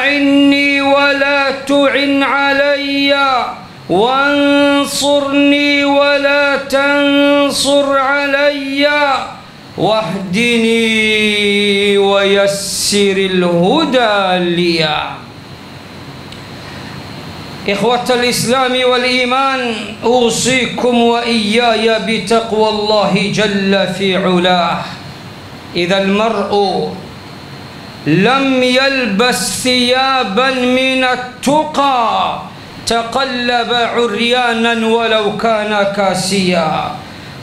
أعني ولا تعن علي وانصرني ولا تنصر علي واهدني ويسر الهدى لي. إخوة الإسلام والإيمان، أوصيكم وإياي بتقوى الله جل في علاه. إذا المرء لم يلبس ثيابا من التقى تقلب عريانا ولو كان كاسيا،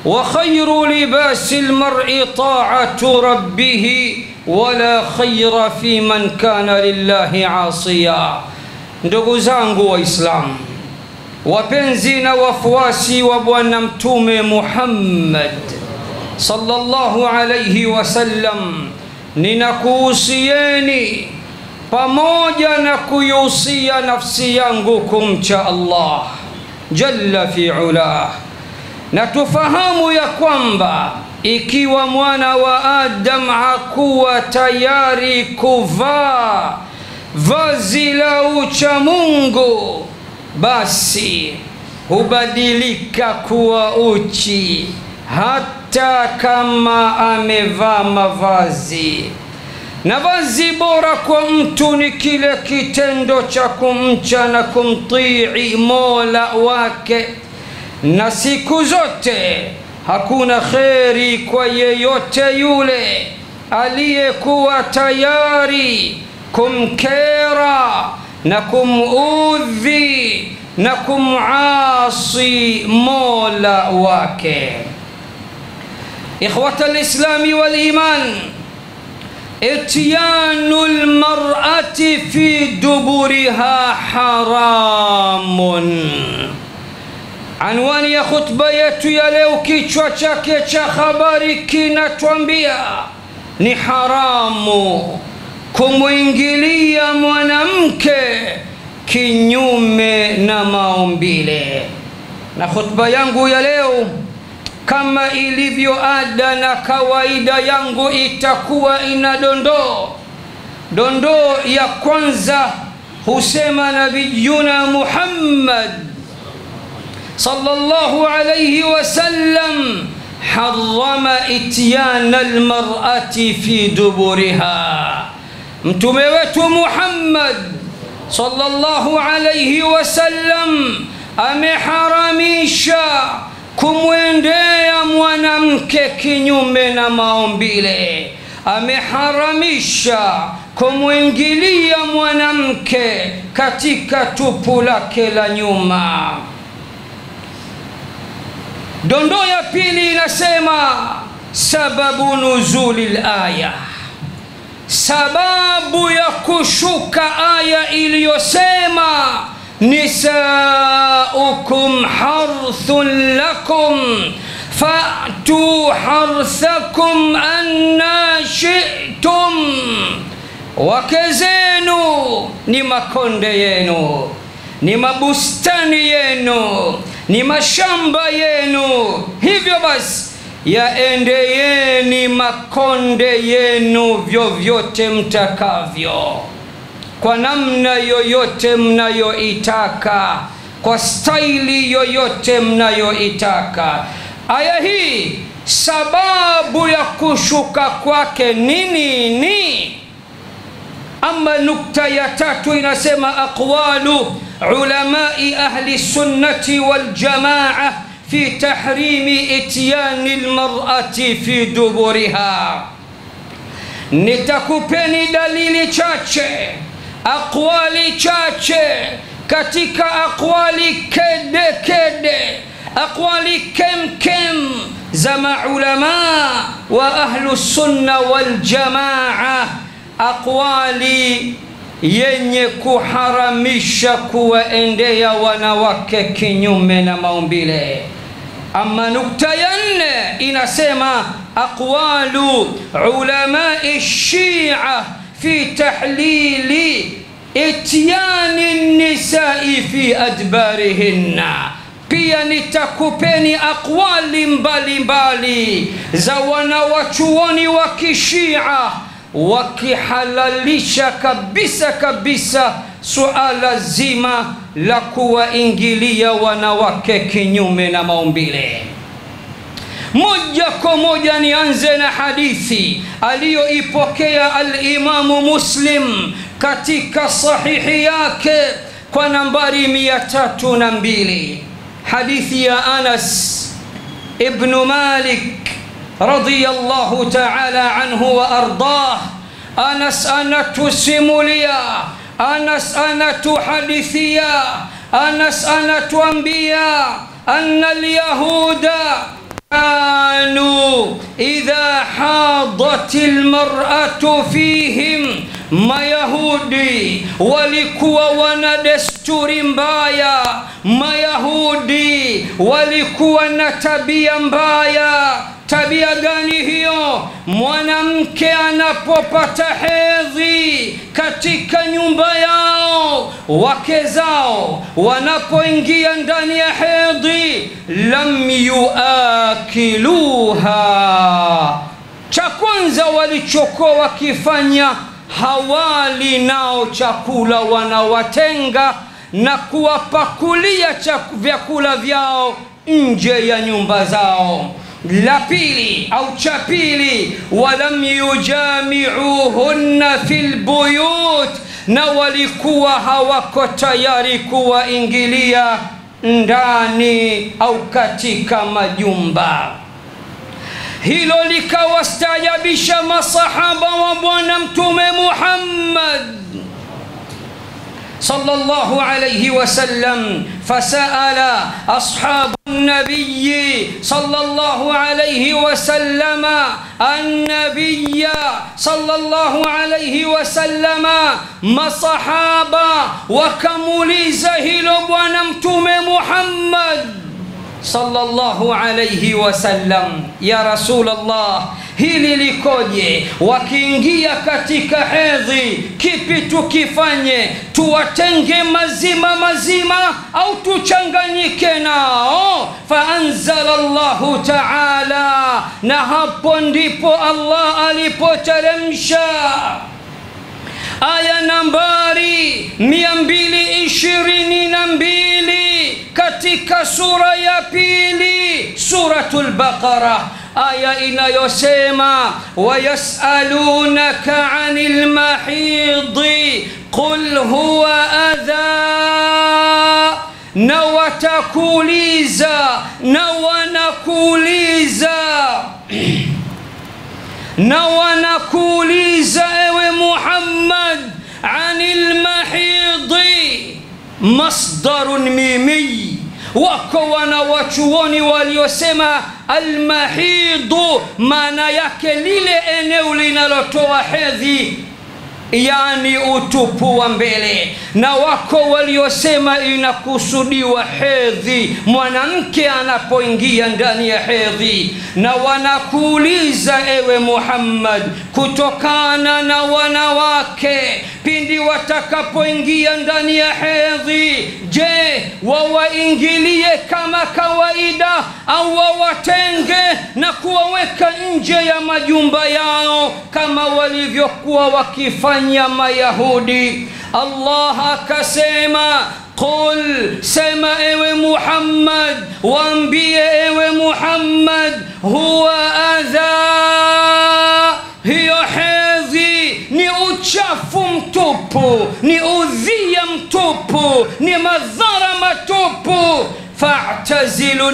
وخير لباس المرء طاعة ربه ولا خير في من كان لله عاصيا. Ndugu zangu Waislamu, wapenzi na wafuasi wa Bwana Mtume Muhammad sallallahu alayhi wasallam, ninakuhusieni pamoja na kuihusia nafsi yangu kumcha Allah jalla fi ulah. Na tufahamu ya kwamba ikiwa mwana wa Adam hakuwa tayari kuvaa vazi la ucha Mungu, basi hubadilika kuwa uchi hata kama amevaa mavazi. Na vazi bora kwa mtu ni kile kitendo cha kumcha na kumtii Mola wake. Na siku zote hakuna kheri kwa yeyote yule aliyekuwa tayari kumkera na kumudhi na kumasi Mola wake. Ikhwata al-Islami wal-Iman, ityanul mar'ati fi duburiha haramun. Anwani ya khutba yetu ya leo, kichwa chake cha habari kinatuambia ni haramu kumuingilia mwanamke kinyume na maumbile. Na khutba yangu ya leo, kama ilivyo ada na kawaida yangu, itakuwa ina dondoo. Dondoo ya kwanza husema Nabiyuna Muhammad sallallahu alayhi wasallam harrama ityana almar'ati fi duburiha. Mtume wetu Muhammad sallallahu alayhi wasallam ameharamisha kumwendea mwanamke kinyume na maumbile. Ameharamisha kumwingilia mwanamke katika tupu lake la nyuma. Dondoo ya pili inasema sababu nuzulil aya, sababu ya kushuka aya iliyosema nisaukum harthun lakum fa'tu harthakum anna shi'tum. Wake zenu ni makonde yenu, ni mabustani yenu, ni mashamba yenu. Hivyo basi yaendeeni makonde yenu vyovyote mtakavyo, kwa namna yoyote mnayoitaka, kwa staili yoyote mnayoitaka. Aya hii sababu ya kushuka kwake nini? Ama nukta ya tatu inasema aqwalu ulamai ahli sunnati wal jamaa fi tahrimi ityani almar'ati fi duburiha. Nitakupeni dalili chache, aqwali chache katika aqwali kede, aqwali kem za maulama wa ahlu sunna wal jamaa, aqwali yenye kuharamisha kuwaendea wanawake kinyume na maumbile. Ama nukta ya nne inasema aqwalu ulamai shia fi tahlili ityani nisai fi adbarihinna. Pia nitakupeni aqwali mbalimbali za wanawachuoni wa kishia wakihalalisha kabisa kabisa suala zima la kuwaingilia wanawake kinyume na maumbile. Moja kwa moja nianze na hadithi aliyoipokea al-Imamu Muslim katika sahihi yake kwa nambari 302, hadithi ya Anas ibn Malik radiyallahu ta'ala anhu wa ardah. Anas anatusimulia, Anas anatuhadithia, Anas anatuambia anna al-yahuda كانوا إذا حاضت المرأة فيهم Mayahudi walikuwa wana desturi mbaya. Mayahudi walikuwa na tabia mbaya. Tabia gani hiyo? Mwanamke anapopata hedhi katika nyumba yao, wake zao wanapoingia ndani ya hedhi, lam yuakiluha. Cha kwanza walichokuwa wakifanya, hawali nao chakula, wanawatenga na kuwapakulia vyakula vyao nje ya nyumba zao. La pili au cha pili, walam yujami'uhunna fil buyut, na walikuwa hawako tayari kuwaingilia ndani au katika majumba. Hilo likawastajabisha masahaba wa Bwana Mtume Muhammad sallallahu alayhi wasallam. Fasala ashabu النبي صلى الله عليه وسلم النبي صلى الله عليه وسلم مصحابا وكموليزا هيلو بوانا متومي محمد صلى الله عليه وسلم. يا رسول الله, hili likoje? Wakiingia katika hedhi, kipi tukifanye? Tuwatenge mazima mazima au tuchanganyike nao? Faanzala Allahu ta'ala, na hapo ndipo Allah alipoteremsha aya nambari 222 katika sura ya pili, suratul Baqara, aya inayosema wayasalunaka 'anil mahidi qul huwa adha, na watakuuliza na wanakuuliza ewe Muhammad, 'anil mahidi, masdarun mimi. Wako wanawachuoni waliosema almahidu maana yake lile eneo linalotoa hedhi, yani utupu wa mbele, na wako waliosema inakusudiwa hedhi, mwanamke anapoingia ndani ya hedhi. Na wanakuuliza ewe Muhammad, kutokana na wanawake pindi watakapoingia ndani ya hedhi, je, wawaingilie kama kawaida au wawatenge na kuwaweka nje ya majumba yao kama walivyokuwa wakifanya Mayahudi? Allah akasema, qul, sema ewe Muhammad, waambie ewe Muhammad, huwa adha, hiyo hedhi ni uchafu mtupu, ni udhia mtupu, ni madhara matupu. Fa'tazilu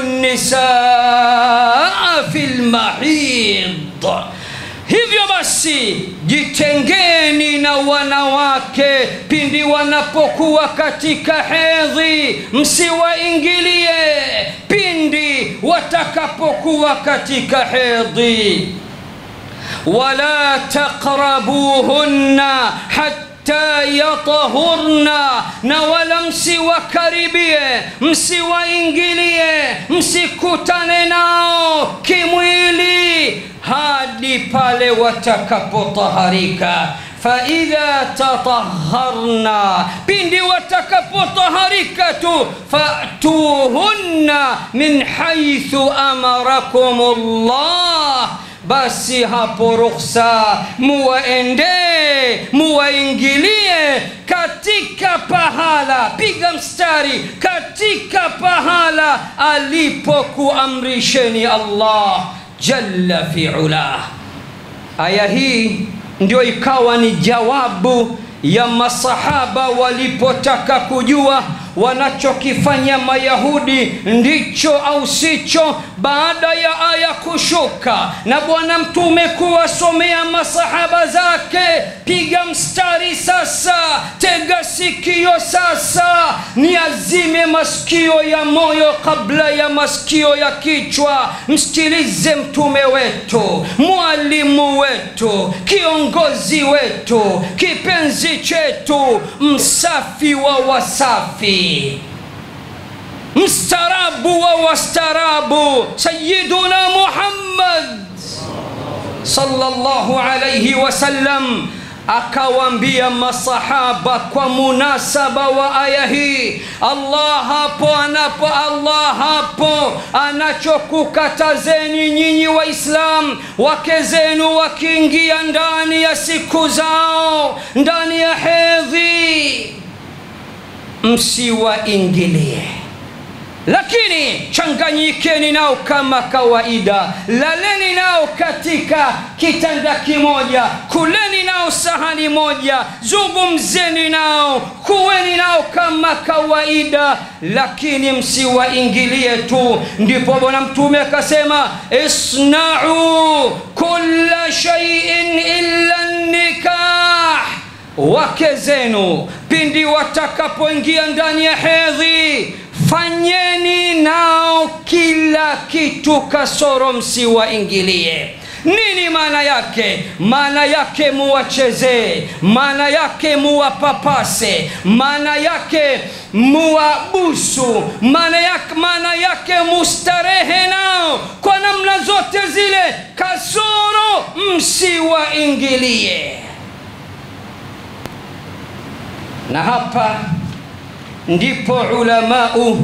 nisaa fil mahid, hivyo basi jitengeni na wanawake pindi wanapokuwa katika hedhi, msiwaingilie pindi watakapokuwa katika hedhi. Wala taqrabuhunna hatta yatahurna, na wala msiwakaribie, msiwaingilie, msikutane nao kimwili hadi pale watakapotaharika. فإذا تطهرنا, pindi watakapotaharika tu, fa'tuhunna min haythu amarakumullah, basi hapo ruhusa muwaende, muwaingilie katika pahala, piga mstari katika pahala alipokuamrisheni Allah jalla fi'ala. Aya hii ndio ikawa ni jawabu ya masahaba walipotaka kujua wanachokifanya Mayahudi ndicho au sicho, baada ya aya kushuka na Bwana Mtume kuwasomea masahaba zake, piga mstari sasa, tega sikio sasa, niazime masikio ya moyo kabla ya masikio ya kichwa, msikilize mtume wetu, mwalimu wetu, kiongozi wetu, kipenzi chetu, msafi wa wasafi, mstarabu wa wastarabu, Sayyiduna Muhammad sallallahu alayhi wasallam. Akawaambia masahaba kwa munasaba wa aya hii, Allah hapo anachokukatazeni nyinyi Waislamu, wake zenu wakiingia ndani ya siku zao, ndani ya hedhi, msiwaingilie, lakini changanyikeni nao kama kawaida, laleni nao katika kitanda kimoja, kuleni nao sahani moja, zungumzeni nao, kuweni nao kama kawaida, lakini msiwaingilie tu. Ndipo Bwana Mtume akasema, isna'u kulla shay'in illa nikah, wake zenu pindi watakapoingia ndani ya hedhi, fanyeni nao kila kitu kasoro msiwaingilie. Nini maana yake? Maana yake muwachezee, maana yake muwapapase, maana yake muwabusu, maana yake mustarehe nao kwa namna zote zile, kasoro msiwaingilie. Na hapa ndipo ulamau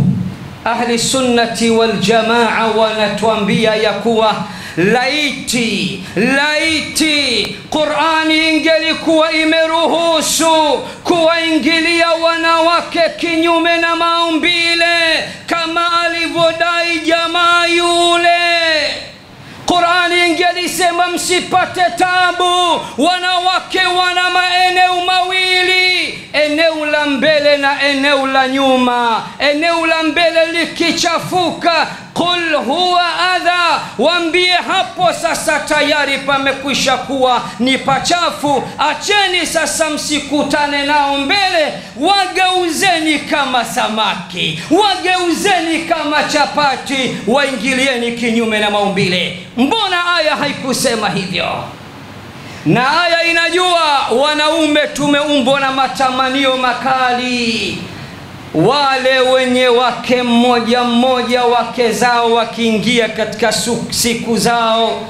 ahli sunnati wal jamaa wanatuambia ya kuwa laiti Qur'ani ingelikuwa imeruhusu kuwaingilia wanawake kinyume na maumbile kama alivyodai jamaa yule, Qur'ani ingelisema msipate tabu, wanawake wana maeneo mawili, eneo la mbele na eneo la nyuma. Eneo la mbele likichafuka, qul huwa adha, waambie hapo sasa tayari pamekwisha kuwa ni pachafu, acheni sasa msikutane nao mbele, wageuzeni kama samaki, wageuzeni kama chapati, waingilieni kinyume na maumbile. Mbona aya haikusema hivyo? Na aya inajua wanaume tumeumbwa na matamanio makali. Wale wenye wake mmoja mmoja, wake zao wakiingia katika siku zao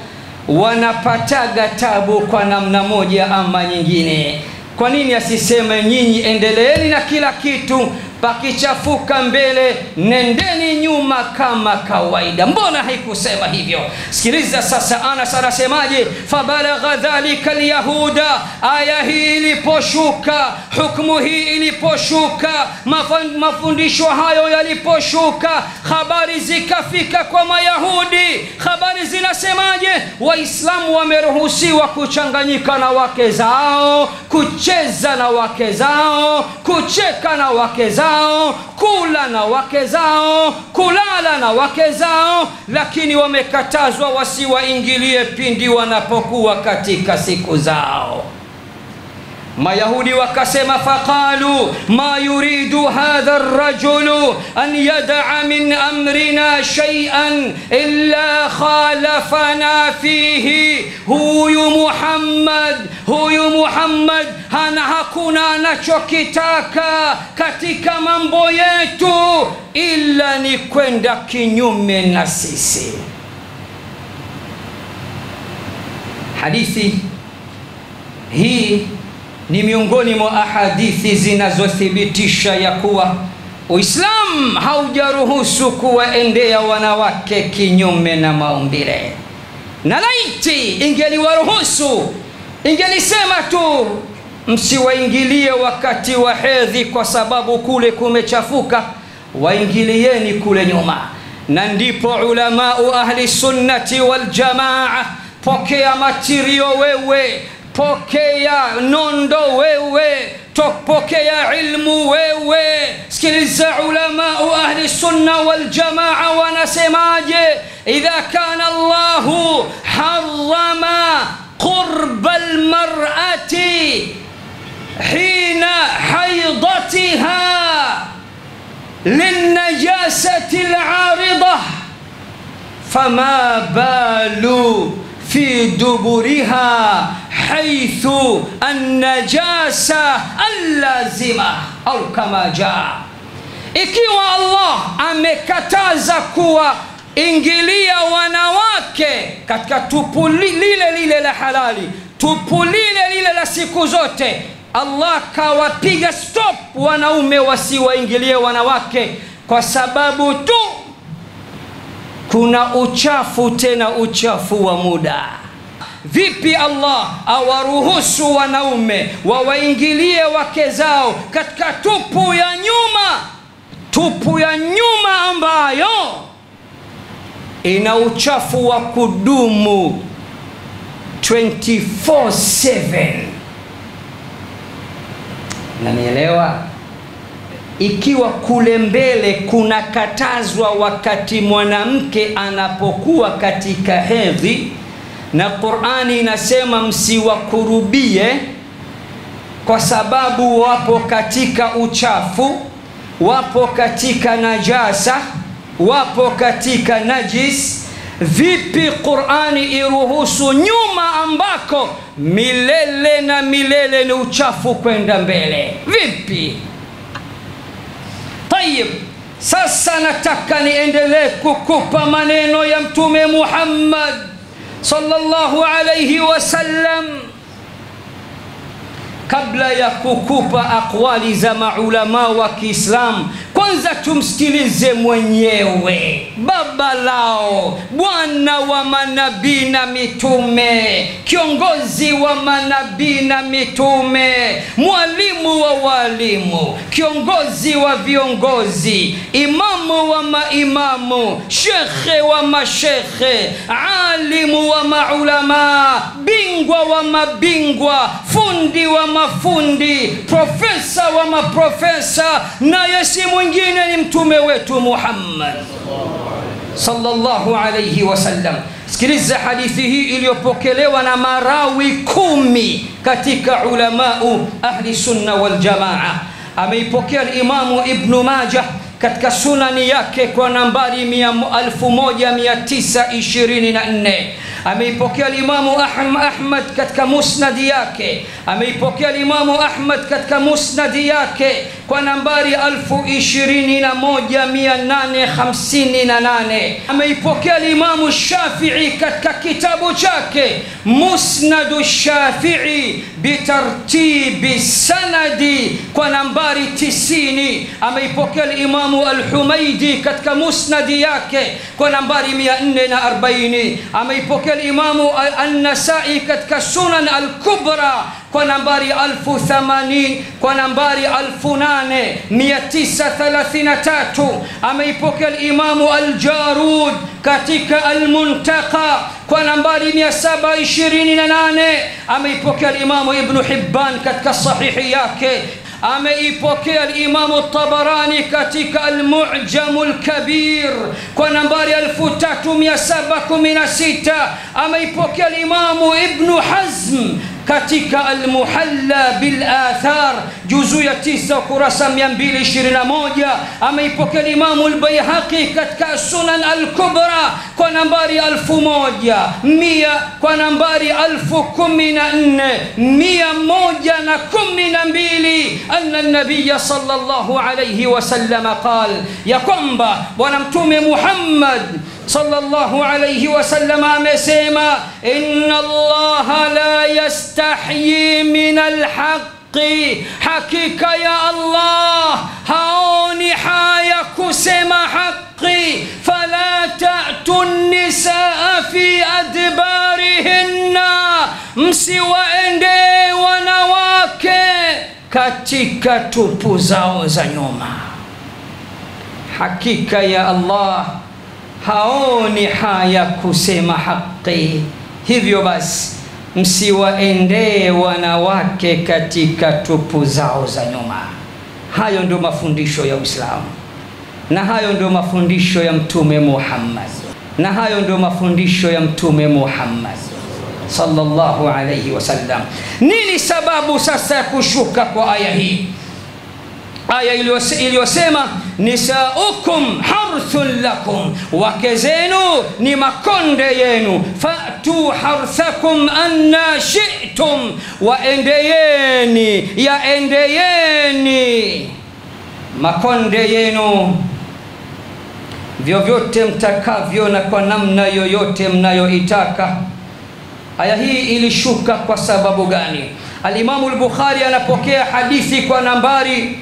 wanapataga tabu kwa namna moja ama nyingine. Kwa nini asiseme nyinyi endeleeni na kila kitu, pakichafuka mbele nendeni nyuma kama kawaida? Mbona haikusema hivyo? Sikiliza sasa Anas anasemaje, fabalagha dhalika alyahuda, aya hii iliposhuka, hukumu hii iliposhuka, mafundisho hayo yaliposhuka, habari zikafika kwa Mayahudi. Habari zinasemaje? Waislamu wameruhusiwa kuchanganyika na wake zao, kucheza na wake zao, kucheka na wake zao, kula na wake zao, kulala na wake zao, lakini wamekatazwa wasiwaingilie pindi wanapokuwa katika siku zao. Mayahudi wakasema, faqalu ma yuridu hadha ar-rajulu an yad'a min amrina shay'an illa khalafana fihi. Huyu Muhammad hakuna anachokitaka katika mambo yetu ila ni kwenda kinyume na sisi. Hadithi hii ni miongoni mwa ahadithi zinazothibitisha ya kuwa Uislamu haujaruhusu kuwaendea wanawake kinyume na maumbile. na laiti ingeliwaruhusu, ingelisema tu msiwaingilie wakati wa hedhi kwa sababu kule kumechafuka, waingilieni kule nyuma. Na ndipo ulamau ahli sunnati wal jamaa, pokea matirio wewe, pokea nondo wewe, pokea ilmu wewe. Sikiliza ulamau ahli sunna wal jamaa wanasemaje: idha kana Allahu harrama qurba almar'ati hina haidatiha للنجاسة العارضة فما بال في دبرها حيث النجاسة اللازمة أو كما جاء. Ikiwa Allah amekataza kuwa ingilia wanawake katika tupu lile la halali, tupu lile la siku zote, Allah kawapiga stop wanaume wasiwaingilie wanawake kwa sababu tu kuna uchafu, tena uchafu wa muda. Vipi Allah awaruhusu wanaume wawaingilie wake zao katika tupu ya nyuma, tupu ya nyuma ambayo ina uchafu wa kudumu 24/7? Nanielewa? Ikiwa kule mbele kuna katazwa wakati mwanamke anapokuwa katika hedhi, na Qur'ani inasema msiwakurubie kwa sababu wapo katika uchafu, wapo katika najasa, wapo katika najis, vipi Qur'ani iruhusu nyuma ambako milele na milele ni uchafu kwenda mbele? Vipi? Tayib, sasa nataka niendelee kukupa maneno ya Mtume Muhammad sallallahu alayhi wasallam kabla ya kukupa aqwali za maulama wa Kiislamu. Kwanza tumsikilize mwenyewe, baba lao, bwana wa manabii na mitume, kiongozi wa manabii na mitume, mwalimu wa walimu, kiongozi wa viongozi, imamu wa maimamu, shekhe wa mashekhe, alimu wa maulama, bingwa wa mabingwa, fundi wa mafundi, profesa wa maprofesa, na yesi mwingine ni mtume wetu Muhammad sallallahu alayhi wasallam. Sikiliza hadithi hii iliyopokelewa na marawi 10 katika ulamau ahli sunna wal jamaa. Ameipokea al-Imamu Ibn Majah katika sunani yake kwa nambari 1924. Ameipokea al-Imamu Ahmad katika musnadi yake. Ameipokea al-Imamu Ahmad katika musnadi yake kwa nambari 21858. Ameipokea al-Imamu Shafi'i katika kitabu chake Musnadu Shafi'i bitartibi sanadi kwa nambari 90. Ameipokea al-Imamu al-Humaidi katika musnadi yake kwa nambari 440. Ameipokea al-Imamu an-Nasa'i katika Sunan al-Kubra kwa nambari 1080 kwa nambari 8933. Ameipokea al-Imamu al-Jarud katika al-Muntaqa kwa nambari 728. Ameipokea al-Imamu Ibn Hibban katika sahihi yake. Ameipokea al-Imamu at-Tabarani katika al-Mu'jam al-Kabir kwa nambari 3716. Ameipokea al-Imamu Ibn Hazm katika al-Muhalla bil Athar juzu ya 9 kurasa 221. Ameipokea al-Imamu al-Baihaqi katika Sunan al-Kubra kwa nambari 1100 kwa nambari 14112 anna an-nabiy sallallahu alayhi wasallam qala, ya kwamba bwana mtume Muhammad sallallahu alayhi wasallam amesema, inna Allah la yastahyi min al-haqqi, hakika ya Allah haoni haya kusema haki. Fala ta'tu an-nisaa fi adbarihinna, msiwaende wanawake katika tupu zao za nyuma. Hakika ya Allah haoni haya kusema haki, hivyo basi msiwaende wanawake katika tupu zao za nyuma. Hayo ndio mafundisho ya Uislamu, na hayo ndio mafundisho ya Mtume Muhammad, na hayo ndio mafundisho ya Mtume Muhammad sallallahu alayhi wasallam. Nini sababu sasa ya kushuka kwa aya hii? Aya iliyosema nisaukum harthun lakum, wake zenu ni makonde yenu, fa'tu harthakum anna shi'tum, waendeeni, yaendeeni makonde yenu vyovyote mtakavyo na kwa namna yoyote mnayoitaka. Aya hii ilishuka kwa sababu gani? Al-Imamu al-Bukhari anapokea hadithi kwa nambari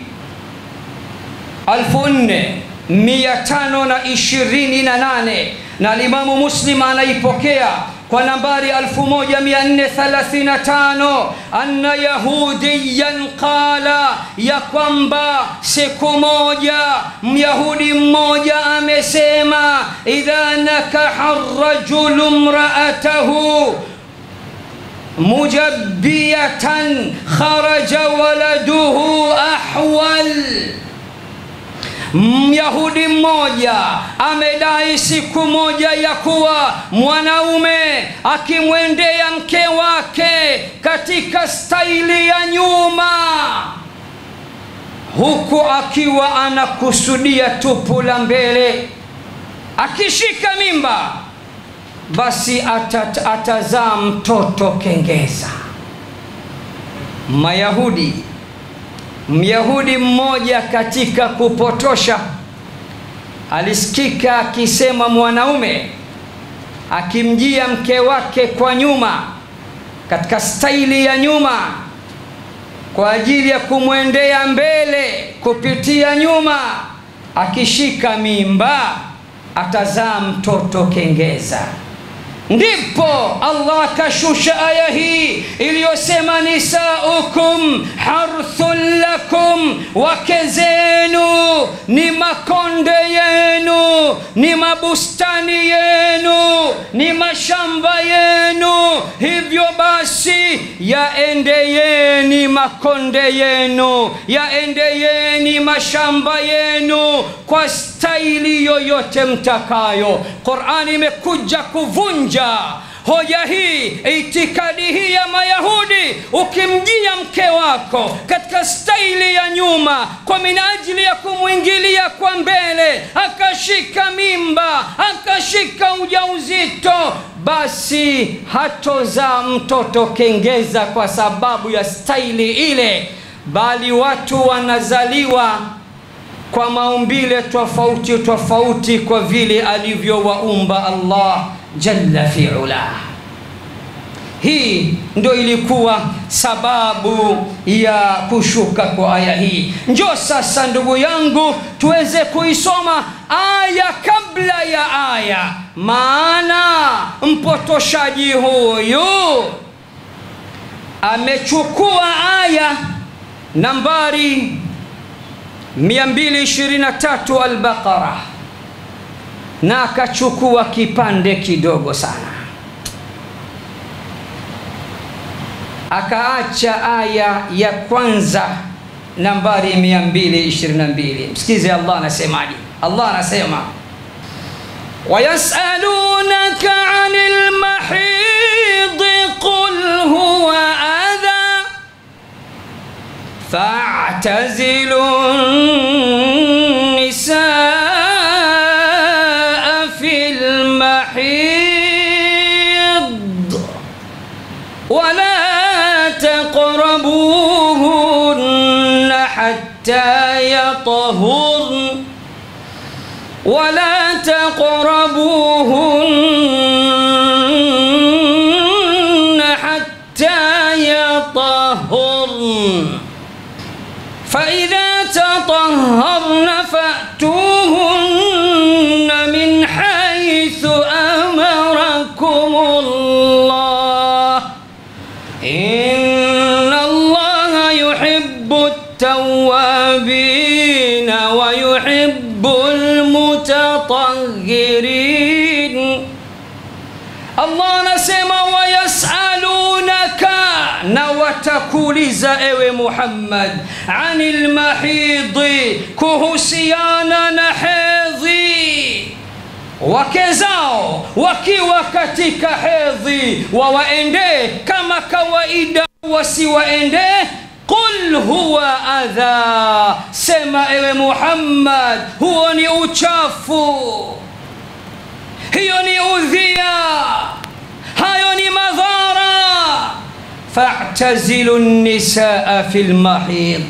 4528 na Al-Imamu Muslim anaipokea kwa nambari 1435, anna yahudiyan qala, ya kwamba siku moja myahudi mmoja amesema, idha nakaha ar-rajulu imra'atahu mujabbiyatan kharaja waladuhu ahwal. Myahudi mmoja amedai siku moja ya kuwa mwanaume akimwendea mke wake katika staili ya nyuma, huku akiwa anakusudia tupu la mbele, akishika mimba, basi atazaa mtoto kengeza. Myahudi mmoja katika kupotosha alisikika akisema mwanaume akimjia mke wake kwa nyuma, katika staili ya nyuma, kwa ajili ya kumwendea mbele kupitia nyuma, akishika mimba atazaa mtoto kengeza. Ndipo Allah kashusha aya hii iliyosema nisaukum harthun lakum, wake zenu ni makonde yenu, ni mabustani yenu, ni mashamba yenu, hivyo basi yaendeeni makonde yenu, yaendeeni mashamba yenu kwa staili yoyote mtakayo. Qur'ani imekuja kuvunja hoja hii, itikadi hii ya Mayahudi. Ukimjia mke wako katika staili ya nyuma kwa minajili ya kumwingilia kwa mbele, akashika mimba, akashika ujauzito, basi hatozaa mtoto kengeza kwa sababu ya staili ile, bali watu wanazaliwa kwa maumbile tofauti tofauti kwa vile alivyowaumba Allah jalla fi'ala. Hii ndio ilikuwa sababu ya kushuka kwa aya hii. Njoo sasa ndugu yangu tuweze kuisoma aya kabla ya aya, maana mpotoshaji huyu amechukua aya nambari 223 Al-Baqara na akachukua kipande kidogo sana, akaacha aya ya kwanza nambari 222. Msikize Allah anasemaje. Allah anasema wayasalunaka 'anil mahid qul huwa adha fa'tazilu nisaa fil mahid wala taqrabuhunna hatta yatahurna ولا تقربوهن حتى يطهرن فإذا تطهرن فأتوهن من حيث أمركم watakuuliza ewe Muhammad, anil mahidhi, kuhusiana na hedhi. Wake zao wakiwa katika hedhi wawaende kama kawaida, wasiwaende. Qul huwa adha, sema ewe Muhammad, huo ni uchafu, hiyo ni udhia, hayo ni madhara. Fa'tazilu nisaa fil mahid,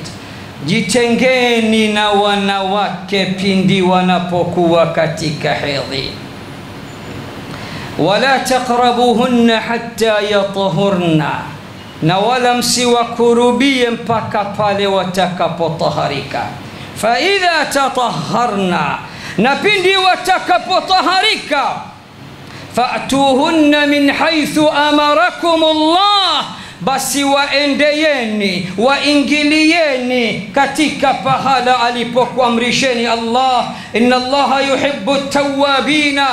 jitengeni na wanawake pindi wanapokuwa katika hedhi. Wala taqrabuhunna hatta yatahurna, na wala msiwakurubie mpaka pale watakapotaharika. Fa idha tatahharna, na pindi watakapotaharika, fa'tuhunna min haythu amarakumullah, basi waendeyeni, waingilieni katika pahala alipokuamrisheni Allah. Inna Allaha yuhibbu at-tawwabina,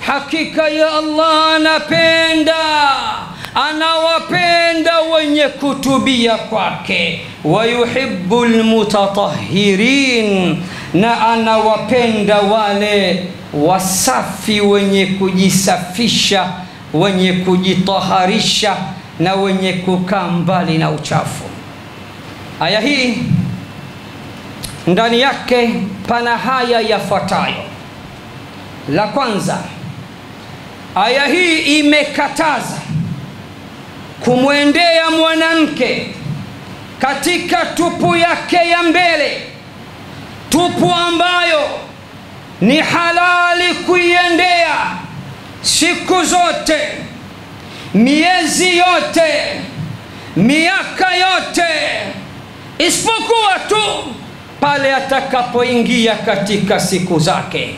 hakika ya Allah anawapenda wenye kutubia kwake. Wa yuhibbul mutatahhirin, na anawapenda wale wasafi, wenye kujisafisha, wenye kujitaharisha, na wenye kukaa mbali na uchafu. Aya hii ndani yake pana haya yafuatayo. La kwanza, aya hii imekataza kumwendea mwanamke katika tupu yake ya mbele, tupu ambayo ni halali kuiendea siku zote, miezi yote, miaka yote, isipokuwa tu pale atakapoingia katika siku zake.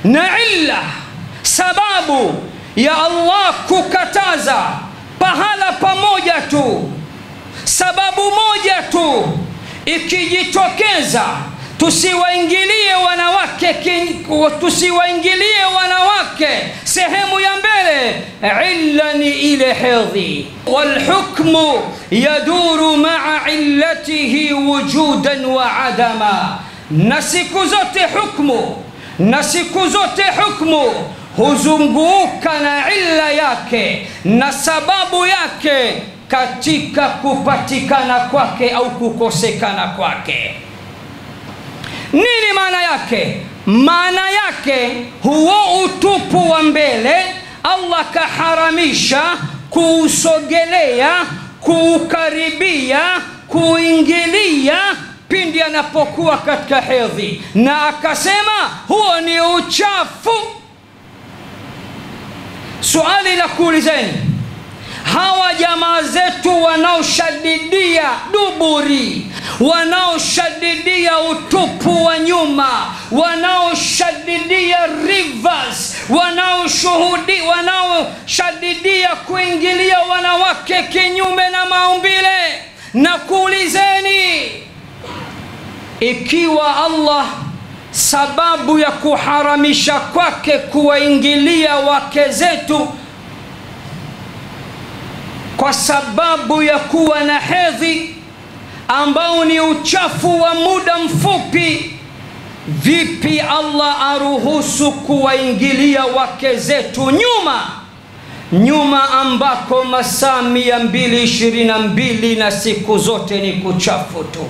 Na illa, sababu ya Allah kukataza pahala pamoja tu, sababu moja tu ikijitokeza, tusiwaingilie wanawake sehemu ya mbele, illa ni ile hedhi. Wal hukmu yaduru ma'a illatihi wujudan wa adama, na siku zote hukmu huzunguka na illa yake na sababu yake katika kupatikana kwake au kukosekana kwake. Nini maana yake? Maana yake huo utupu wa mbele Allah kaharamisha kuusogelea, kuukaribia, kuingilia pindi anapokuwa katika hedhi, na akasema huo ni uchafu. Swali la kuulizeni, hawa jamaa zetu wanaoshadidia duburi, wanaoshadidia utupu wa nyuma, wanaoshadidia rivers, wanaoshadidia kuingilia wanawake kinyume na maumbile, na kuulizeni, ikiwa Allah sababu ya kuharamisha kwake kuwaingilia wake zetu kwa sababu ya kuwa na hedhi ambao ni uchafu wa muda mfupi, vipi Allah aruhusu kuwaingilia wake zetu nyuma ambako masaa 222 na siku zote ni kuchafu tu?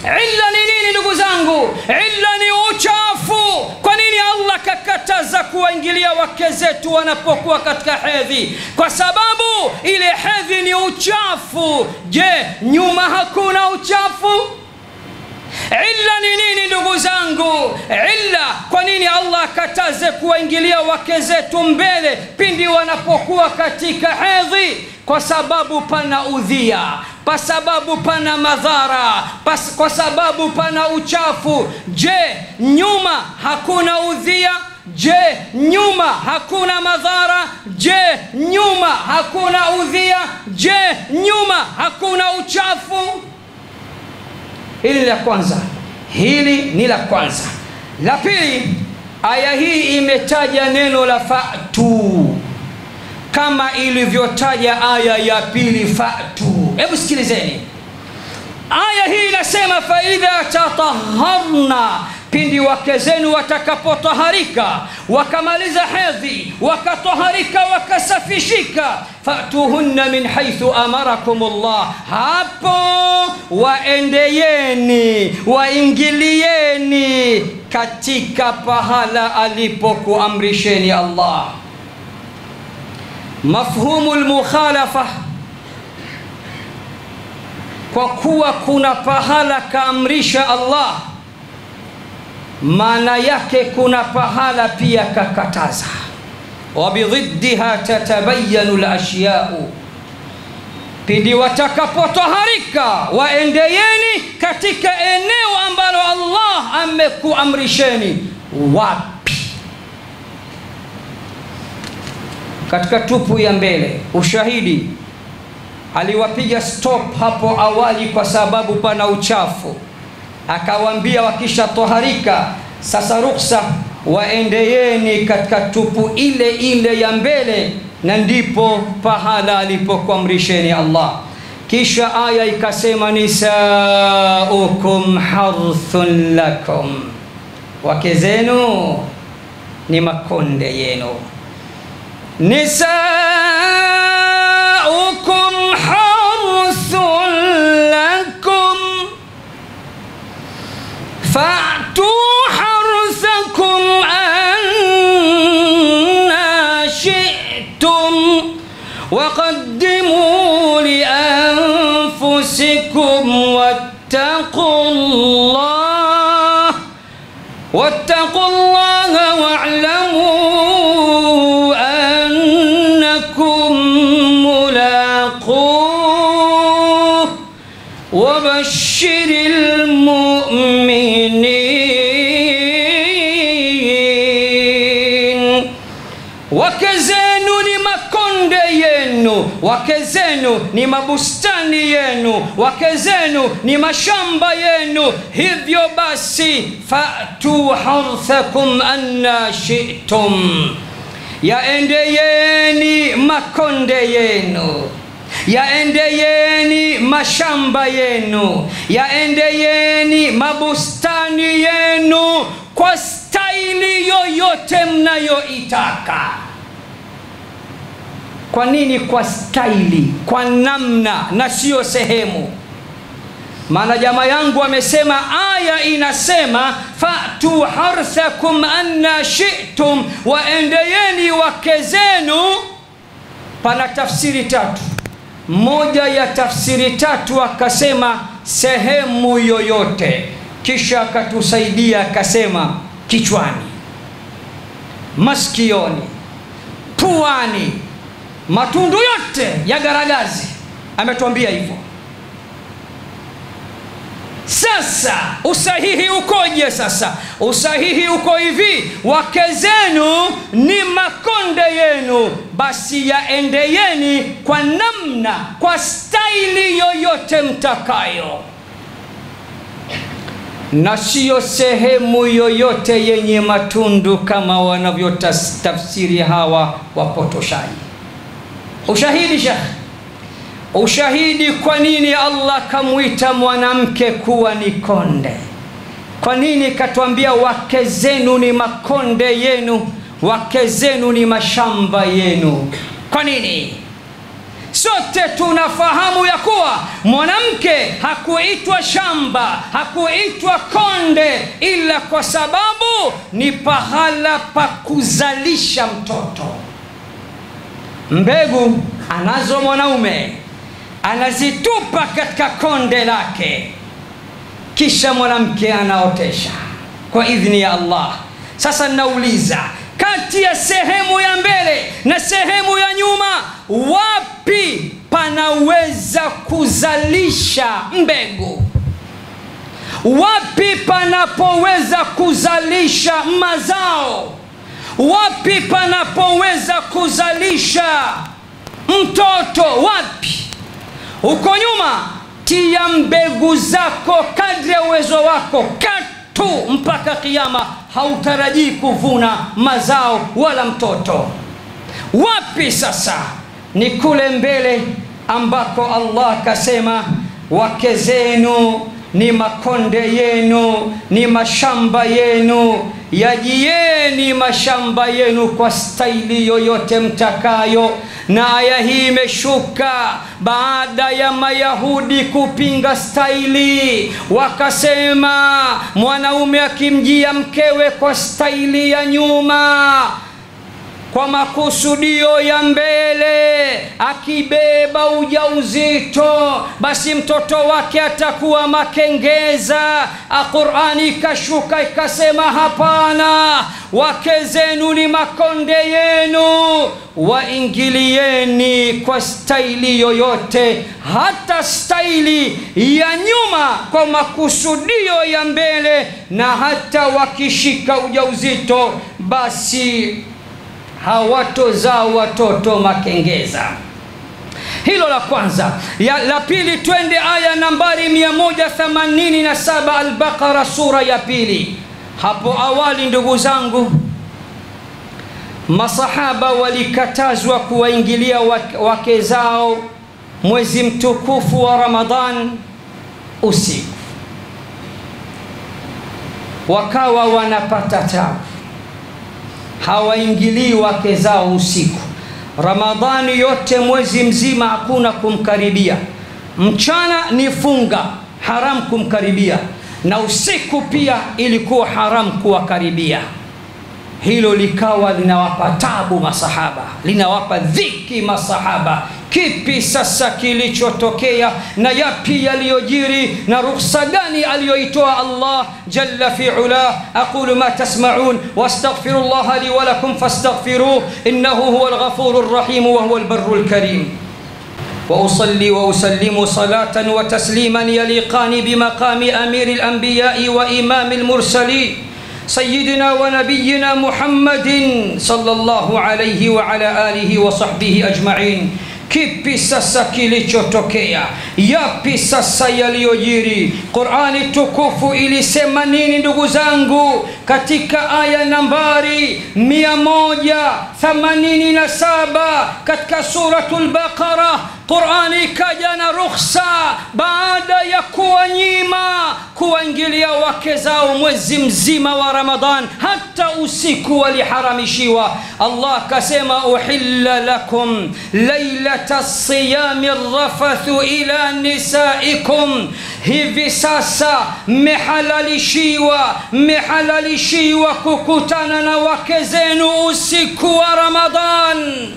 Illa ni nini ndugu zangu? Illa ni uchafu. Kwa nini Allah kakataza kuwaingilia wake zetu wanapokuwa katika hedhi? Kwa sababu ile hedhi ni uchafu. Je, nyuma hakuna uchafu? Illa ni nini ndugu zangu? Illa, kwa nini Allah akataze kuwaingilia wake zetu mbele pindi wanapokuwa katika hedhi? Kwa sababu pana udhia, kwa sababu pana madhara, kwa sababu pana uchafu. Je, nyuma hakuna udhia? Je, nyuma hakuna madhara? Je, nyuma hakuna udhia? Je, nyuma hakuna uchafu? Hili la kwanza. Hili ni la kwanza. La pili, aya hii imetaja neno la fa'tu kama ilivyotaja aya ya pili fa'tu. Hebu sikilizeni. Aya hii inasema fa idha tatahharna, pindi wake zenu watakapotaharika, wakamaliza hedhi, wakataharika, wakasafishika, fa'tuhunna min haythu amarakumullah, hapo waendeyeni, waingilieni katika pahala alipokuamrisheni Allah. Mafhumu al-mukhalafa, kwa kuwa kuna pahala kaamrisha Allah, maana yake kuna pahala pia kakataza. Wa bidhiddiha tatabayyanu al-ashya'u, pindi watakapotaharika waendeyeni katika eneo ambalo Allah amekuamrisheni. Wapi? Katika tupu ya mbele. Ushahidi, aliwapiga stop hapo awali kwa sababu pana uchafu, akawaambia wakisha toharika sasa ruksa waendeyeni katika tupu ile ile ya mbele, na ndipo pahala alipokuamrisheni Allah. Kisha aya ikasema nisaukum harthun lakum, wake zenu ni makonde yenu. Nisaukum harthun lakum fa'tu harthakum anna shi'tum waqaddimu li anfusikum wattaqullaha wa'lamu annakum mulaquh wa bashiril mu'minin. Wake zenu ni makonde yenu, wake zenu ni mabustani yenu, wake zenu ni mashamba yenu. Hivyo basi fa'tu harthakum anna shi'tum, yaendeyeni makonde yenu, yaendeyeni mashamba yenu, yaendeyeni mabustani yenu kwa staili yoyote mnayoitaka. Kwa nini kwa staili? Kwa namna na sio sehemu. Maana jamaa yangu amesema aya inasema fa'tu harthakum anna shi'tum, waendeyeni wake zenu. Pana tafsiri tatu. Moja ya tafsiri tatu akasema sehemu yoyote, kisha akatusaidia akasema kichwani, maskioni, puani, matundu yote ya garagazi, ametuambia hivyo. Sasa usahihi ukoje? Sasa usahihi uko hivi, wake zenu ni makonde yenu, basi yaendeyeni kwa namna, kwa staili yoyote mtakayo, na sio sehemu yoyote yenye matundu kama wanavyotafsiri hawa wapotoshaji. Ushahidi Sheikh, ushahidi kwa nini Allah kamwita mwanamke kuwa ni konde? Kwa nini katuambia wake zenu ni makonde yenu, wake zenu ni mashamba yenu? Kwa nini? Sote tunafahamu ya kuwa mwanamke hakuitwa shamba, hakuitwa konde, ila kwa sababu ni pahala pa kuzalisha mtoto. Mbegu anazo mwanaume, anazitupa katika konde lake, kisha mwanamke anaotesha kwa idhini ya Allah. Sasa nauliza, kati ya sehemu ya mbele na sehemu ya nyuma, wapi panaweza kuzalisha mbegu? Wapi panapoweza kuzalisha mazao? Wapi panapoweza kuzalisha mtoto? Wapi? Huko nyuma, tia mbegu zako kadri ya uwezo wako, katu mpaka kiyama hautarajii kuvuna mazao wala mtoto. Wapi sasa? Ni kule mbele ambako Allah kasema wake zenu ni makonde yenu, ni mashamba yenu, yajieni mashamba yenu kwa staili yoyote mtakayo. Na aya hii imeshuka baada ya Mayahudi kupinga staili, wakasema mwanaume akimjia mkewe kwa staili ya nyuma, kwa makusudio ya mbele, akibeba ujauzito, basi mtoto wake atakuwa makengeza. Qur'ani ikashuka ikasema hapana, wake zenu ni makonde yenu, waingilieni kwa staili yoyote, hata staili ya nyuma kwa makusudio ya mbele, na hata wakishika ujauzito basi hawatozaa watoto makengeza. Hilo la kwanza. La pili, twende aya nambari 187 Al-Baqara, sura ya pili. Hapo awali ndugu zangu, masahaba walikatazwa kuwaingilia wake zao mwezi mtukufu wa Ramadhan usiku, wakawa wanapata tabu, hawaingilii wake zao usiku. Ramadhani yote mwezi mzima hakuna kumkaribia, mchana ni funga, haram kumkaribia, na usiku pia ilikuwa haram kuwakaribia. Hilo likawa linawapa tabu masahaba, linawapa dhiki masahaba. Kipi sasa kilichotokea na yapi yaliyojiri na ruhusa gani aliyoitoa Allah jalla fi ula? Aqulu ma tasma'un wastaghfirullah li wa lakum fastaghfiruhu innahu huwal ghafurur rahim wa huwal barrul karim. وأصلي وأسلم صلاة وتسليما يليقان بمقام أمير الأنبياء وإمام المرسلين سيدنا ونبينا محمد صلى الله عليه وعلى آله وصحبه أجمعين. Kipi sasa kilichotokea? Yapi sasa yaliyojiri? Qur'ani tukufu ilisema nini ndugu zangu? Katika aya nambari 187 katika suratul Baqara, Qur'ani kaja na rukhsa baada ya kuwanyima kuwaingilia wake zao mwezi mzima wa Ramadhan, hata usiku waliharamishiwa. Allah kasema uhilla lakum lailata siyami rafathu ila nisaikum, hivi sasa mehalalishiwa kukutana na wake zenu usiku wa Ramadhan.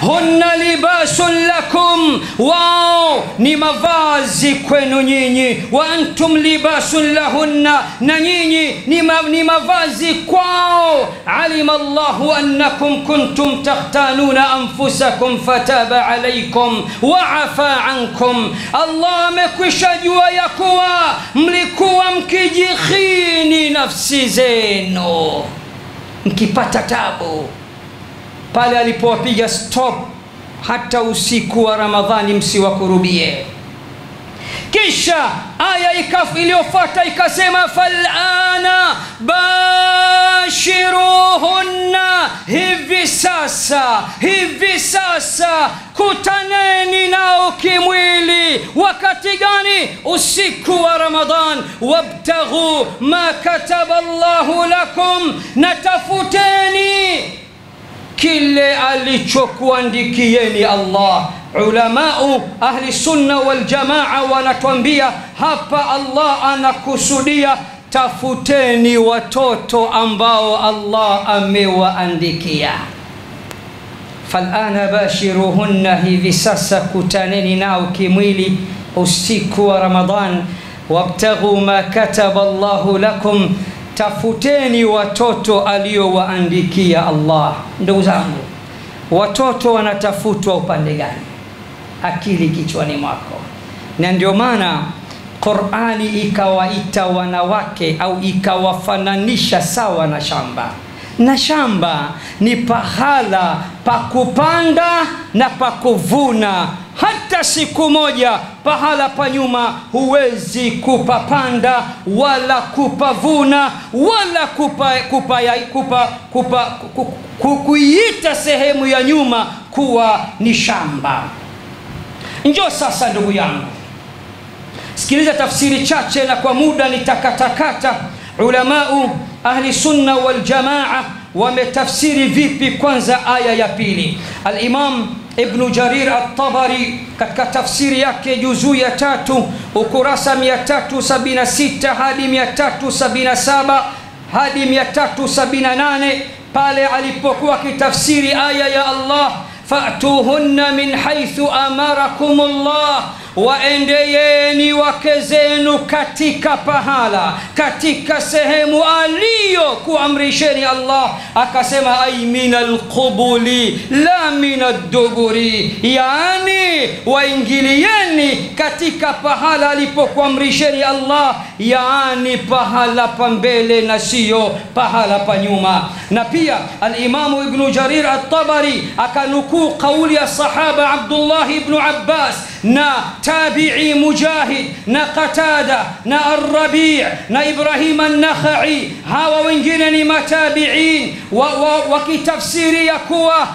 Hunna libasun lakum, wao ni mavazi kwenu nyinyi, wa antum libasun lahunna, na nyinyi ni mavazi kwao. Alima Allahu annakum kuntum takhtanuna anfusakum fataba alaykum wa afa ankum. Allah amekwisha jua ya kuwa mlikuwa mkijikhini nafsi zenu, mkipata tabu. Pale alipowapiga stop, hata usiku wa Ramadhani msiwakurubie. Kisha aya iliyofuata ikasema falana bashiruhunna, hivi sasa kutaneni nao kimwili. Wakati gani? Usiku wa Ramadhan. Wabtaghu ma kataba Allahu lakum, natafuteni kile alichokuandikieni Allah. Ulamau ahli sunna wal jamaa wanatuambia hapa Allah anakusudia tafuteni watoto ambao Allah amewaandikia. Falana bashiruhunna, hivi sasa kutaneni nao kimwili usiku wa Ramadhan. Wabtaghu ma kataba Allahu lakum, tafuteni watoto aliowaandikia Allah. Ndugu zangu, watoto wanatafutwa upande gani? Akili kichwani mwako. Na ndio maana Qur'ani ikawaita wanawake au ikawafananisha sawa na shamba. Na shamba ni pahala pa kupanda na pa kuvuna. hata siku moja pahala pa nyuma huwezi kupapanda wala kupavuna wala kuiita sehemu ya nyuma kuwa ni shamba. Njoo sasa ndugu yangu, sikiliza tafsiri chache, na kwa muda nitakatakata. Ulamau ahli sunna wal jamaa wametafsiri vipi kwanza aya ya pili. Al-Imam Ibn Jarir at-Tabari katika tafsiri yake juzuu ya 3 ukurasa 376 hadi 377 hadi 378, pale alipokuwa kitafsiri aya ya Allah, fa'tuhunna min haythu amarakumullah, waendeeni wake zenu katika pahala, katika sehemu aliyo kuamrisheni Allah. Akasema ay minal qubuli la minad duburi, yani waingilieni katika pahala alipokuamrisheni Allah, yani pahala pa mbele na sio pahala pa nyuma. Na pia al-Imam Ibn Jarir at-Tabari akanukuu kauli ya sahaba Abdullah ibn Abbas na tabi'i Mujahid na Qatada na Ar-Rabi' na Ibrahim an-Nakhai, hawa wengine ni matabi'in, wakitafsiri ya kuwa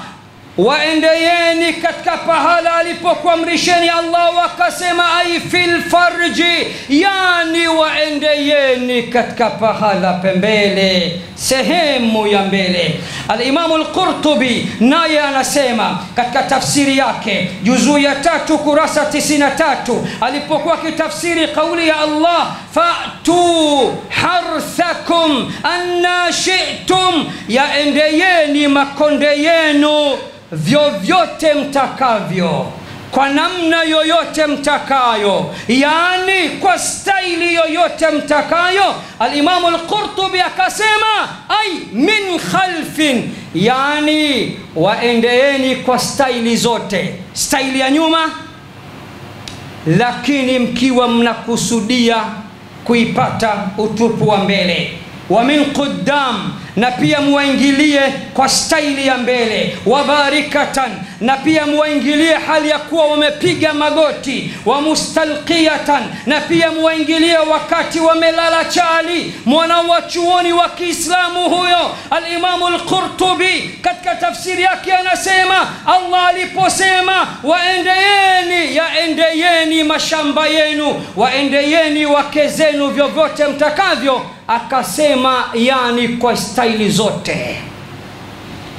waendeeni katika pahala alipokuamrisheni Allah, wakasema ay fil farji, yani waendeeni katika pahala pembele, sehemu ya mbele. Al-Imam al-Qurtubi naye anasema katika tafsiri yake juzuu ya 3 kurasa 93, alipokuwa kitafsiri kauli ya Allah, fa'tu harthakum anna shi'tum, yaendeeni makonde yenu vyovyote mtakavyo, kwa namna yoyote mtakayo, yani kwa staili yoyote mtakayo. Al-Imam al-Qurtubi akasema ay min khalfin, yani waendeeni kwa staili zote, staili ya nyuma, lakini mkiwa mnakusudia kuipata utupu wa mbele. Wa min quddam, na pia muingilie kwa staili ya mbele. Wa barikatan, na pia muingilie hali ya kuwa wamepiga magoti. Wa mustalqiyatan, na pia muingilie wakati wamelala chali. Mwana wa chuoni wa Kiislamu huyo al-Imam al-Qurtubi katika tafsiri yake anasema, Allah aliposema waendeeni, yaendeeni mashamba yenu, waendeeni wake zenu vyovyote mtakavyo, akasema yani kwa staili zote.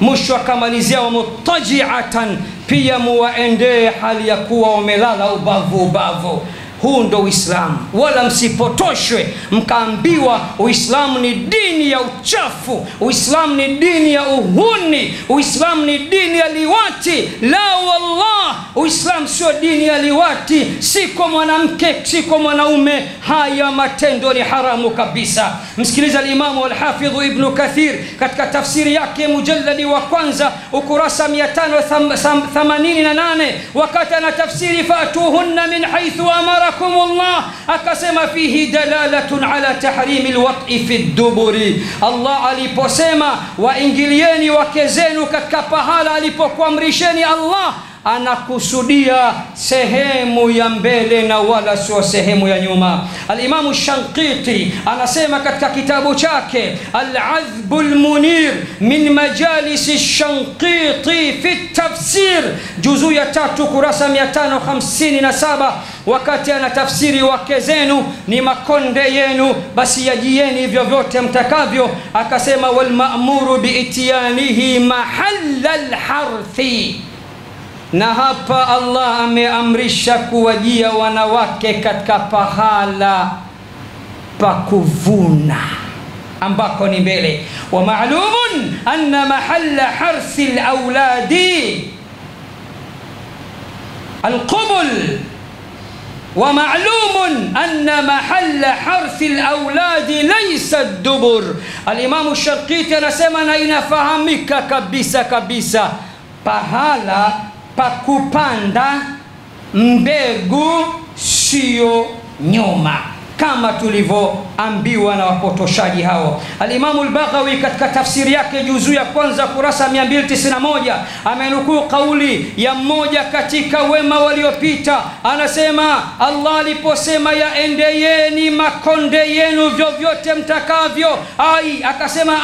Mwisho akamalizia wa mutajiatan, pia muwaendee hali ya kuwa wamelala ubavu. Huu ndo Uislamu, wala msipotoshwe mkaambiwa Uislamu ni dini ya uchafu, Uislamu ni dini ya uhuni, Uislamu ni dini ya liwati. La wallah, Uislamu sio dini ya liwati, siko mwanamke, siko mwanaume. Haya matendo ni haramu kabisa. Msikiliza al-Imam al-Hafidh Ibn Kathir katika tafsiri yake mujalladi wa kwanza ukurasa 588, wakati anatafsiri fa'tuhunna min haythu amarakumullah, akasema fihi dalalatun ala tahrimi alwat'i fi ad-duburi. Allah aliposema waingilieni wake zenu katika pahala alipokuamrisheni Allah, anakusudia sehemu ya mbele na wala sio sehemu ya nyuma. Al-Imam Shanqiti anasema katika kitabu chake Al-Azbul Munir min majalis Shanqiti fi tafsir juzuu ya 3 kurasa 557, wakati anatafsiri wake zenu ni makonde yenu, basi yajieni vyovyote mtakavyo, akasema wal ma'muru bi itiyanihi mahalla al-harthi, na hapa Allah ameamrisha kuwajia wanawake katika pahala pa kuvuna ambako ni mbele. Wa ma'lumun anna mahalla harthi al-awladi al-qubul, wa ma'lumun anna mahalla harthi al-awladi laysa ad-dubur. Al-Imam Shanqiti anasema na inafahamika kabisa pahala pa kupanda mbegu sio nyuma, kama tulivyo ambiwa na wapotoshaji hao. Al-Imam al-Baghawi katika tafsiri yake juzuu ya kwanza kurasa 291 amenukuu kauli ya mmoja katika wema waliopita, anasema Allah aliposema yaendeeni makonde yenu vyovyote mtakavyo, akasema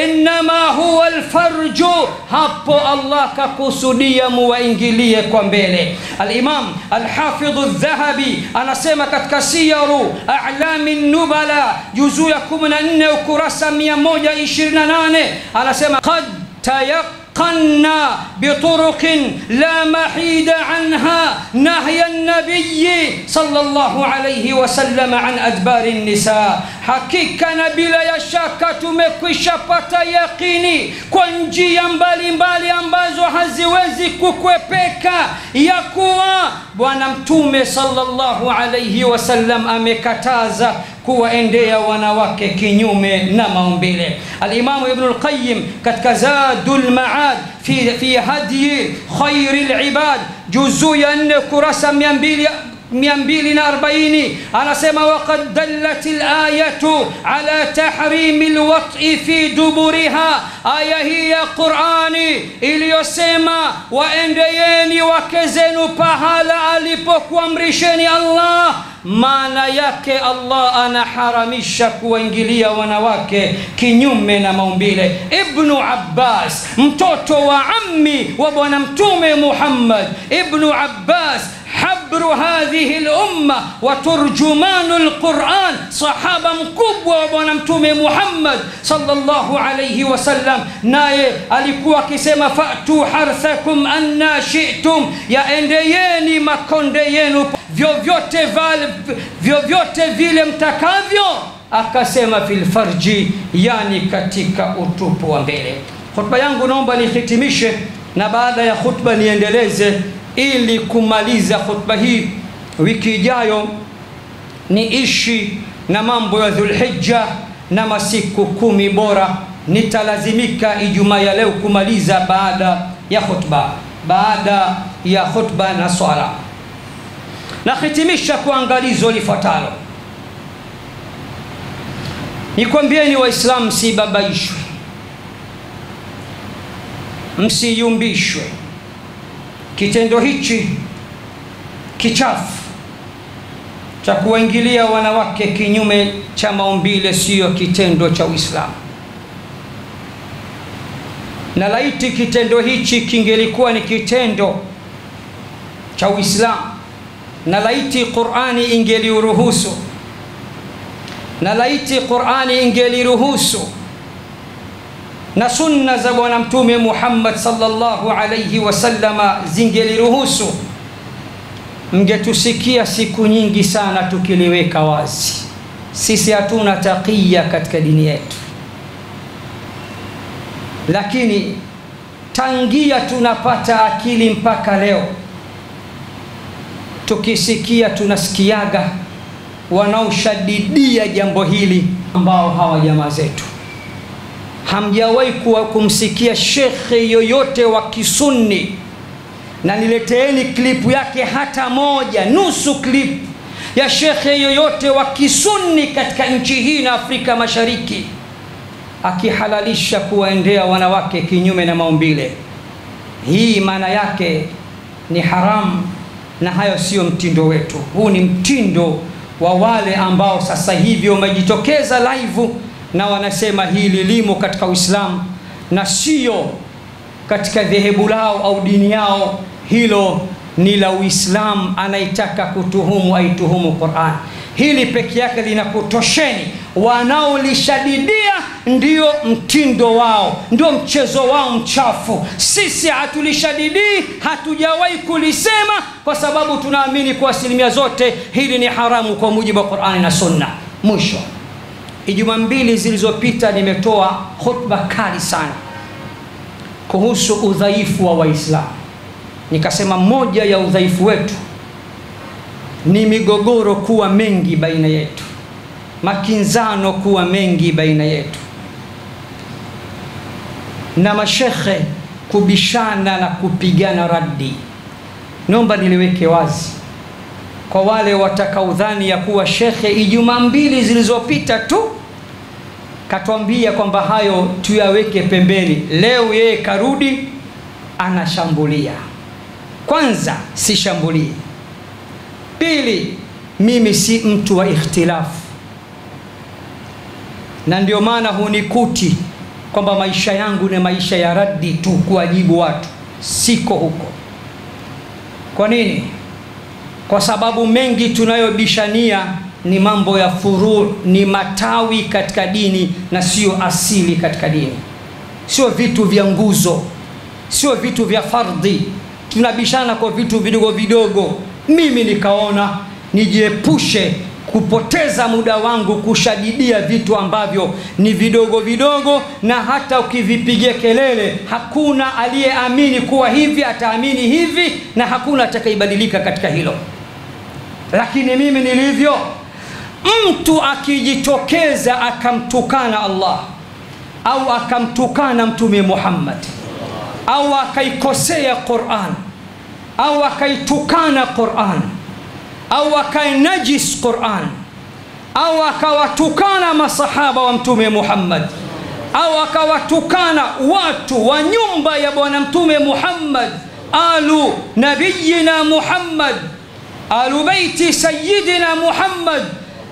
innama huwa al-farju, hapo Allah kakusudia muwaingilie kwa mbele. Al-Imam al-Hafidh al-Dhahabi anasema katika Siyaru A'lami an-Nubala juzuu ya 14 ukurasa 128 anasema qad تيقنا بطرق لا محيد عنها نهي النبي صلى الله عليه وسلم عن أدبار النساء. Hakika na bila ya shaka tumekwisha pata yakini kwa njia mbalimbali ambazo haziwezi kukwepeka ya kuwa Bwana Mtume sallallahu alayhi wasallam amekataza kuwaendea wanawake kinyume na maumbile. Al-Imam Ibn al-Qayyim katika Zadul Ma'ad fi hadi khairil ibad juzuu ya 4 kurasa 240 anasema waqad dallatil ayatu ala tahrimil wat'i fi duburiha, aya hii ya Qur'ani iliyosema waendeeni wake zenu pahala alipokuamrisheni Allah, maana yake Allah anaharamisha kuingilia wanawake kinyume na maumbile. Ibn Abbas, mtoto wa ammi wa Bwana Mtume Muhammad, Ibn Abbas حبر هذه الأمة وترجمان القرآن، صحابة مكبوة ونمتم محمد صلى الله عليه وسلم، naye alikuwa akisema fa'tu harthakum anna shi'tum, yaendeeni makonde yenu vyovyote vile mtakavyo, akasema fil farji, yani katika utupu wa mbele. Khutba yangu naomba nihitimishe na baada ya khutba niendeleze ili kumaliza khutba hii. Wiki ijayo niishi na mambo ya Dhulhijja na masiku 10 bora. Nitalazimika Ijumaa ya leo kumaliza baada ya khutba na swala. Na hitimisha kwa angalizo lifuatalo. Nikwambieni Waislamu, msibabaishwe, msiyumbishwe. Kitendo hichi kichafu cha kuingilia wanawake kinyume cha maumbile sio kitendo cha Uislamu. Na laiti kitendo hichi kingelikuwa ni kitendo cha Uislamu, na laiti Qur'ani ingeliruhusu, na laiti Qur'ani ingeliruhusu, na sunna za Bwana Mtume Muhammad sallallahu alayhi wasallama zingeliruhusu, mngetusikia siku nyingi sana tukiliweka wazi. Sisi hatuna taqiya katika dini yetu, lakini tangia tunapata akili mpaka leo tukisikia tunasikiaga wanaoshadidia jambo hili ambao hawa jamaa zetu. Hamjawahi kumsikia shekhe yoyote wa kisunni, na nileteeni klipu yake hata moja, nusu klipu ya shekhe yoyote wa kisunni katika nchi hii na Afrika Mashariki akihalalisha kuwaendea wanawake kinyume na maumbile. Hii maana yake ni haramu, na hayo sio mtindo wetu. Huu ni mtindo wa wale ambao sasa hivi wamejitokeza live na wanasema hili limo katika Uislamu na sio katika dhehebu lao au dini yao. Hilo ni la Uislamu, anaitaka kutuhumu aituhumu Qur'an. Hili peke yake linakutosheni. Wanaolishadidia ndio mtindo wao, ndio mchezo wao mchafu. Sisi hatulishadidii, hatujawahi kulisema, kwa sababu tunaamini kwa asilimia zote hili ni haramu kwa mujibu wa Qur'ani na Sunna. Mwisho, Ijumaa 2 zilizopita nimetoa khutba kali sana kuhusu udhaifu wa Waislamu. Nikasema moja ya udhaifu wetu ni migogoro kuwa mengi baina yetu, makinzano kuwa mengi baina yetu, na mashekhe kubishana na kupigana radi. Naomba niliweke wazi, kwa wale watakaodhani ya kuwa shekhe Ijumaa 2 zilizopita tu katuambia kwamba hayo tuyaweke pembeni, leo yeye karudi anashambulia. Kwanza si shambuli. Pili, mimi si mtu wa ikhtilafu, na ndio maana hunikuti kwamba maisha yangu ni maisha ya raddi tu, kuwajibu watu. Siko huko. Kwa nini? Kwa sababu mengi tunayobishania ni mambo ya furu, ni matawi katika dini na sio asili katika dini. Sio vitu vya nguzo, sio vitu vya fardhi. Tunabishana kwa vitu vidogo vidogo. Mimi nikaona nijiepushe kupoteza muda wangu kushadidia vitu ambavyo ni vidogo vidogo, na hata ukivipigia kelele hakuna aliyeamini kuwa hivi ataamini hivi, na hakuna atakayebadilika katika hilo. Lakini mimi nilivyo, mtu akijitokeza akamtukana Allah au akamtukana Mtume Muhammad au akaikosea Qur'an au akaitukana Qur'an au akainajis Qur'an au akawatukana masahaba wa Mtume Muhammad au akawatukana watu wa nyumba ya bwana Mtume Muhammad, alu nabiyina Muhammad, alu baiti sayyidina Muhammad,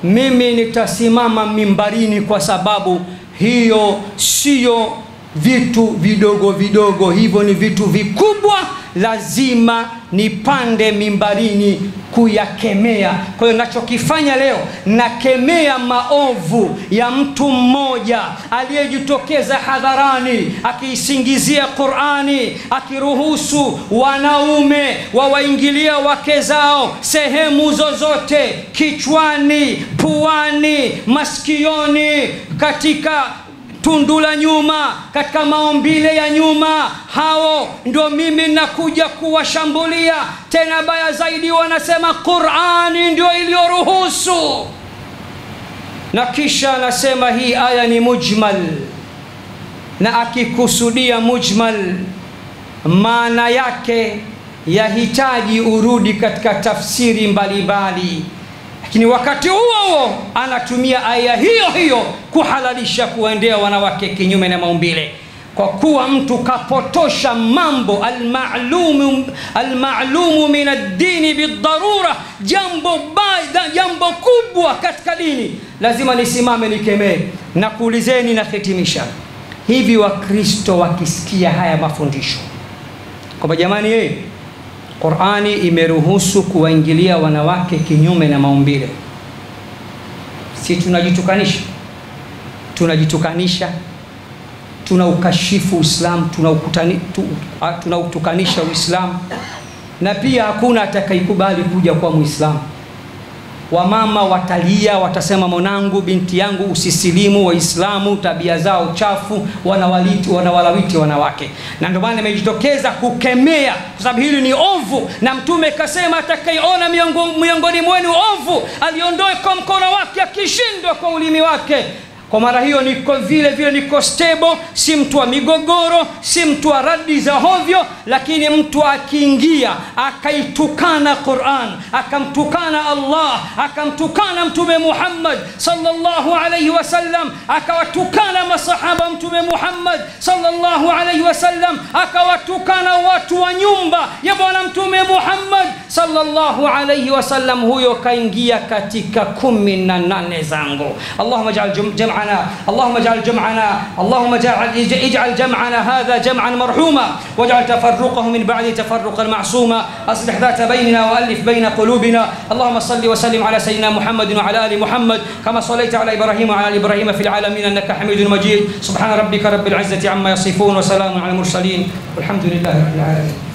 mimi nitasimama mimbarini, kwa sababu hiyo sio vitu vidogo vidogo, hivyo ni vitu vikubwa. Lazima nipande mimbarini kuyakemea. Kwa hiyo ninachokifanya leo, nakemea maovu ya mtu mmoja aliyejitokeza hadharani akiisingizia Qur'ani, akiruhusu wanaume wawaingilia wake zao sehemu zozote, kichwani, puani, masikioni, katika tundu la nyuma, katika maumbile ya nyuma. Hao ndio mimi nakuja kuwashambulia. Tena baya zaidi, wanasema Qur'ani ndio iliyoruhusu, na kisha anasema hii aya ni mujmal, na akikusudia mujmal maana yake yahitaji urudi katika tafsiri mbalimbali. Lakini wakati huo anatumia aya hiyo hiyo kuhalalisha kuendea wanawake kinyume na maumbile, kwa kuwa mtu kapotosha mambo al-ma'lumu min ad-din bid-darura, jambo kubwa katika dini. Lazima nisimame nikemee. Na kuulizeni na hitimisha, hivi Wakristo wakisikia haya mafundisho kwamba jamani, Qur'ani imeruhusu kuwaingilia wanawake kinyume na maumbile, si tunajitukanisha, tunaukashifu Uislamu, tunautukanisha Uislamu, na pia hakuna atakayekubali kuja kwa Muislamu. Wamama watalia, watasema mwanangu, binti yangu usisilimu, Waislamu tabia zao chafu, wanawalawiti wanawake. Na ndio maana nimejitokeza kukemea, kwa sababu hili ni ovu, na Mtume kasema atakayeona miongoni mwenu ovu aliondoe kwa mkono wake, akishindwa kwa ulimi wake. Kwa mara hiyo niko vile niko stable, si mtu wa migogoro, si mtu wa radi za hovyo. Lakini mtu akiingia akaitukana Qur'an, akamtukana Allah, akamtukana Mtume Muhammad sallallahu alayhi wasallam, akawatukana masahaba Mtume Muhammad sallallahu alayhi wasallam, akawatukana watu wa nyumba ya bwana Mtume Muhammad sallallahu alayhi wasallam, huyo kaingia katika 18 zangu. Allahumma ij'al اللهم اجعل جمعنا اللهم اجعل جمعنا هذا جمعا مرحوما، واجعل تفرقه من بعد تفرقا معصوما، اصلح ذات بيننا والف بين قلوبنا. اللهم صل وسلم على سيدنا محمد وعلى ال محمد كما صليت على ابراهيم وعلى ال ابراهيم في العالمين انك حميد مجيد. سبحان ربك رب العزه عما يصفون، وسلام على المرسلين، والحمد لله رب العالمين.